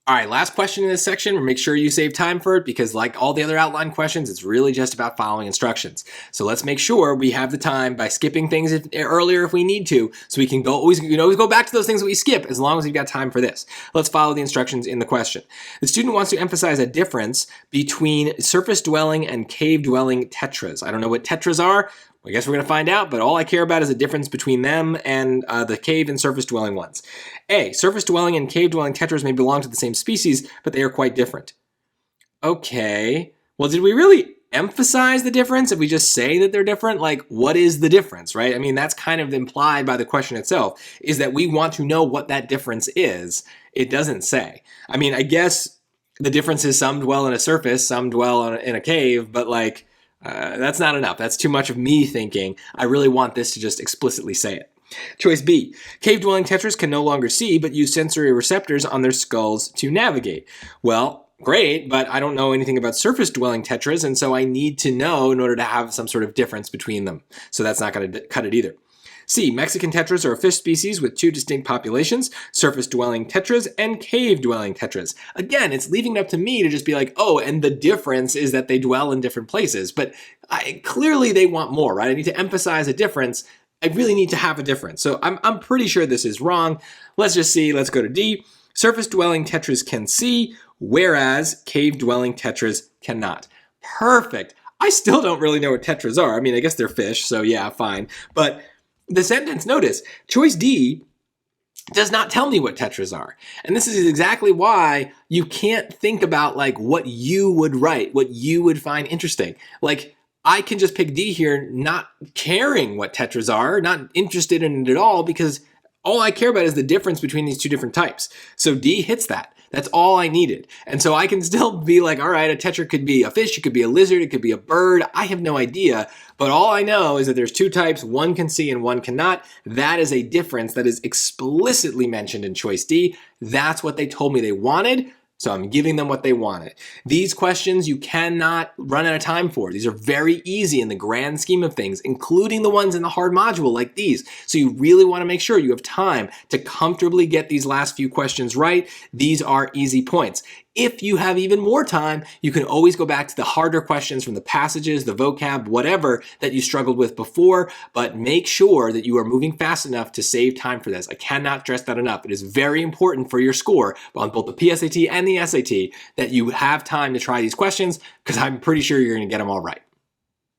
All right, last question in this section. Make sure you save time for it because like all the other outline questions, it's really just about following instructions. So let's make sure we have the time by skipping things earlier if we need to, so we can always go back to those things that we skip as long as we've got time for this. Let's follow the instructions in the question. The student wants to emphasize a difference between surface dwelling and cave dwelling tetras. I don't know what tetras are. I guess we're going to find out, but all I care about is the difference between them and the cave and surface dwelling ones. A, surface dwelling and cave dwelling tetras may belong to the same species, but they are quite different. Okay, well, did we really emphasize the difference if we just say that they're different? Like, what is the difference, right? I mean, that's kind of implied by the question itself, is that we want to know what that difference is. It doesn't say. I mean, I guess the difference is some dwell in a surface, some dwell in a cave, but like, that's not enough. That's too much of me thinking. I really want this to just explicitly say it. Choice B, cave-dwelling tetras can no longer see but use sensory receptors on their skulls to navigate. Well, great, but I don't know anything about surface-dwelling tetras, and so I need to know in order to have some sort of difference between them. So that's not going to cut it either. C, Mexican tetras are a fish species with two distinct populations, surface-dwelling tetras and cave-dwelling tetras. Again, it's leaving it up to me to just be like, oh, and the difference is that they dwell in different places. But clearly they want more, right? I need to emphasize a difference. I really need to have a difference. So I'm pretty sure this is wrong. Let's just see. Let's go to D. Surface-dwelling tetras can see, whereas cave-dwelling tetras cannot. Perfect. I still don't really know what tetras are. I mean, I guess they're fish, so yeah, fine. But the sentence, notice, choice D does not tell me what tetras are. And this is exactly why you can't think about like what you would write, what you would find interesting. Like, I can just pick D here, not caring what tetras are, not interested in it at all, because all I care about is the difference between these two different types. So D hits that. That's all I needed. And so I can still be like, all right, a tetra could be a fish, it could be a lizard, it could be a bird. I have no idea. But all I know is that there's two types, one can see and one cannot. That is a difference that is explicitly mentioned in choice D. That's what they told me they wanted. So I'm giving them what they wanted. These questions you cannot run out of time for. These are very easy in the grand scheme of things, including the ones in the hard module like these. So you really want to make sure you have time to comfortably get these last few questions right. These are easy points. If you have even more time, you can always go back to the harder questions from the passages, the vocab, whatever that you struggled with before, but make sure that you are moving fast enough to save time for this. I cannot stress that enough. It is very important for your score on both the PSAT and the SAT that you have time to try these questions because I'm pretty sure you're going to get them all right.